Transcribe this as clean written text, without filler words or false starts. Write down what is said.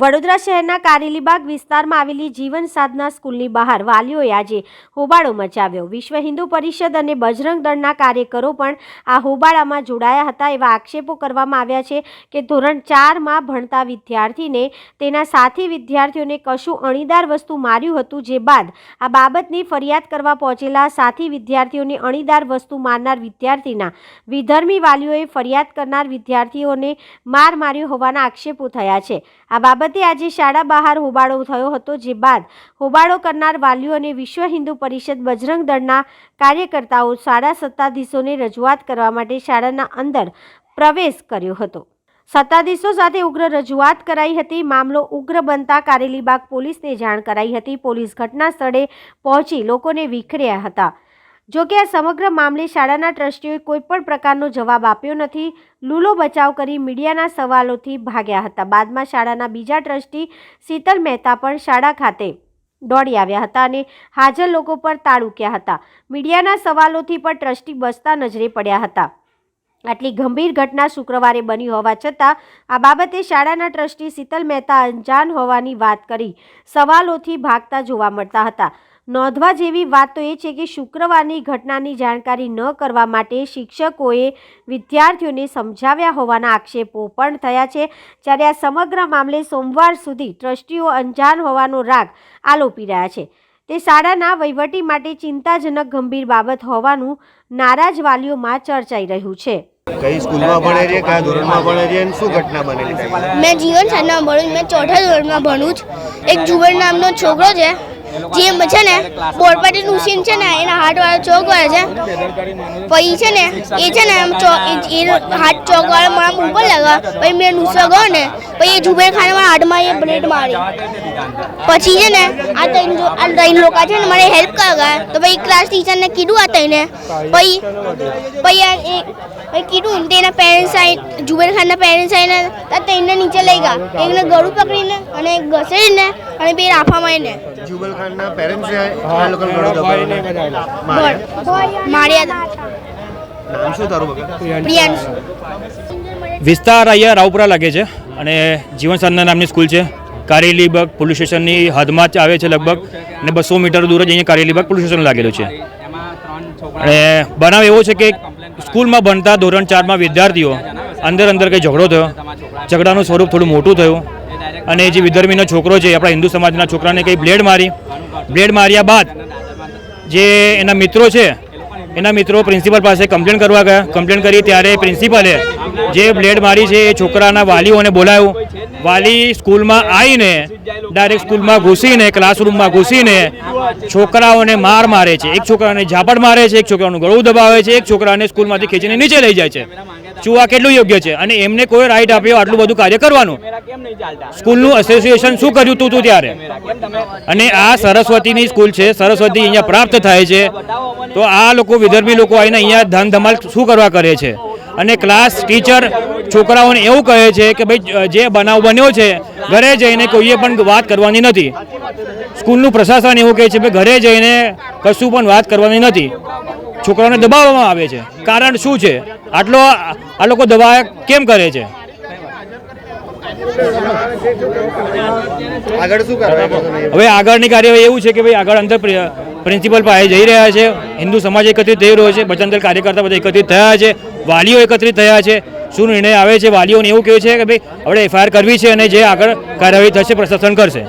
વડોદરા શહેરના કારેલીબાગ વિસ્તારમાં આવેલી જીવન સાધના સ્કૂલની બહાર વાલીઓએ આજે હોબાળો મચાવ્યો। વિશ્વ હિન્દુ પરિષદ અને બજરંગ દળના કાર્યકરો પણ આ હોબાળામાં જોડાયા હતા। એવા આક્ષેપો કરવામાં આવ્યા છે કે ધોરણ 4માં ભણતા વિદ્યાર્થીને તેના સાથી વિદ્યાર્થીઓને કશું અણીદાર વસ્તુ માર્યું હતું, જે બાદ આ બાબતની ફરિયાદ કરવા પહોંચેલા સાથી વિદ્યાર્થીઓને અણીદાર વસ્તુ મારનાર વિદ્યાર્થીના વિધર્મી વાલીઓએ ફરિયાદ કરનાર વિદ્યાર્થીઓને માર માર્યો હોવાના આક્ષેપો થયા છે। આ બાબતે આજે શાળા બહાર હોબાળો થયો હતો, જે બાદ હોબાળો કરનાર વાલીઓ અને વિશ્વ હિન્દુ પરિષદ બજરંગ દળના કાર્યકર્તાઓ શાળા સત્તાધીશોને રજૂઆત કરવા માટે શાળાના અંદર પ્રવેશ કર્યો હતો। સત્તાધીશો સાથે ઉગ્ર રજૂઆત કરાઈ હતી। મામલો ઉગ્ર બનતા કારેલીબાગ પોલીસને જાણ કરાઈ હતી। પોલીસ ઘટના સ્થળે પહોંચી લોકોને વિખર્યા હતા। જો કે આ સમગ્ર મામલે શાળાના ટ્રસ્ટીઓએ કોઈપણ પ્રકારનો જવાબ આપ્યો નથી। લૂલો બચાવ કરી મીડિયાના સવાલોથી ભાગ્યા હતા। બાદમાં શાળાના બીજા ટ્રસ્ટી શીતલ મહેતા પણ શાળા ખાતે દોડી આવ્યા હતા અને હાજર લોકો પર તાળુક્યા હતા। મીડિયાના સવાલોથી પણ ટ્રસ્ટી બચતા નજરે પડ્યા હતા। આટલી ગંભીર ઘટના શુક્રવારે બની હોવા છતાં આ બાબતે શાળાના ટ્રસ્ટી શીતલ મહેતા અંજાન હોવાની વાત કરી સવાલોથી ભાગતા જોવા મળતા હતા। નોંધવા જેવી વાત તો એ છે કે શુક્રવારની ઘટનાની જાણકારી ન કરવા માટે શિક્ષકોએ વિદ્યાર્થીઓને સમજાવ્યા હોવાના આક્ષેપો પણ થયા છે। જ્યારે આ સમગ્ર મામલે સોમવાર સુધી ટ્રસ્ટીઓ અંજાન હોવાનો રાગ આલોપી રહ્યા છે। તે શાળાના વહીવટી માટે ચિંતાજનક ગંભીર બાબત હોવાનું નારાજ વાલીઓમાં ચર્ચાઈ રહ્યું છે। કઈ સ્કૂલમાં ભણે છે, કયા ધોરણમાં ભણે છે અને શું ઘટના બનેલી? મેં જીવન સાધનામાં ભણું, મેં 4થા ધોરણમાં ભણું છું। એક જુબેર નામનો છોકરો છે, જે છે ને બોરપાટી નુસીન છે ને એના હાથવાળા ચોક વાળા છે, પછી છે ને એ છે ને હાથ ચોક વાળા મારા ઉપર લગા, પછી મેં નુસવા ગયો ને પછી એ જુબેર ખાને મારા હાથમાં એ બ્લેડ મારી। પછી છે ને આ ત્રણ લોકો છે ને મને હેલ્પ કરવા, તો પછી ક્લાસ ટીચરને કીધું આ ત્રણે, પછી કીધું તેના પેરેન્ટ્સ આવી, જુબેર ખાનના પેરેન્ટ્સ આવીને ત્રણને નીચે લઈ ગયા, એકને ગળું પકડીને અને એક ઘસેડીને અને બે રાફામાં આવીને જુબેર ખાનના પેરેન્ટ્સ આ લોકો ગળું દબાવીને માર્યા હતા। નામ શું તારું બકા? પ્રિયાંશ। વિસ્તાર અહીંયા રાવપુરા લાગે છે અને જીવન સાધના નામની સ્કૂલ છે। કારેલીબાગ પોલીસ સ્ટેશનની હદમાં જ આવે છે લગભગ, અને 200 મીટર દૂર જ અહીંયા કારેલીબાગ પોલીસ સ્ટેશન લાગેલું છે। અને બનાવ એવો છે કે સ્કૂલમાં ભણતા ધોરણ 4માં વિદ્યાર્થીઓ અંદર કંઈ ઝઘડો થયો। ઝઘડાનું સ્વરૂપ થોડું મોટું થયું અને જે વિધર્મીનો છોકરો છે, આપણા હિન્દુ સમાજના છોકરાને કંઈ બ્લેડ માર્યા બાદ જે એના મિત્રો છે, એના મિત્રો પ્રિન્સિપલ પાસે કમ્પ્લેન કરવા ગયા। કમ્પ્લેન કરી ત્યારે પ્રિન્સિપલે જે બ્લેડ મારી છે એ છોકરાના વાલીઓને બોલાવ્યું। વાલી સ્કૂલમાં આવીને ડાયરેક્ટ સ્કૂલમાં ઘૂસીને ક્લાસરૂમમાં ઘૂસીને છોકરાઓને મારે છે। એક છોકરાને ઝાપડ મારે છે, એક છોકરાનું ગળું દબાવે છે, એક છોકરાને સ્કૂલમાંથી ખેંચીને નીચે લઈ જાય છે। શું આ કેટલું યોગ્ય છે? અને એમને કોઈ રાઈટ આપ્યો આટલું બધું કાર્ય કરવાનું? સ્કૂલનું એસોસિએશન શું કર્યું તું ત્યારે? અને આ સરસ્વતીની સ્કૂલ છે, સરસ્વતી અહીંયા પ્રાપ્ત થાય છે, તો આ લોકો વિધર્મી લોકો આવીને અહીંયા ધન ધમાલ શું કરવા કરે છે? અને ક્લાસ ટીચર છોકરાઓને એવું કહે છે કે ભાઈ જે બનાવ બન્યો છે ઘરે જઈને કોઈએ પણ વાત કરવાની નથી। સ્કૂલનું પ્રશાસન એવું કહે છે કે ઘરે જઈને કશું પણ વાત કરવાની નથી। છોકરાઓને દબાવવામાં આવે છે। કારણ શું છે? આ લોકો દબાવ કેમ કરે છે? આગળ શું કરવાનું? હવે આગળની કાર્યવાહી એવું છે કે ભાઈ આગળ અંદર પ્રિન્સિપલ પાસે જઈ રહ્યા છે, હિન્દુ સમાજ એકત્રિત થઈ રહ્યો છે, બજરંગ દળ કાર્યકર્તા બધા એકત્રિત થયા છે, વાલીઓ એકત્રિત થયા છે। શું નિર્ણય આવે છે? વાલીઓને એવું કહે છે કે ભાઈ આપણે FIR કરવી છે અને જે આગળ કાર્યવાહી થશે પ્રશાસન કરશે।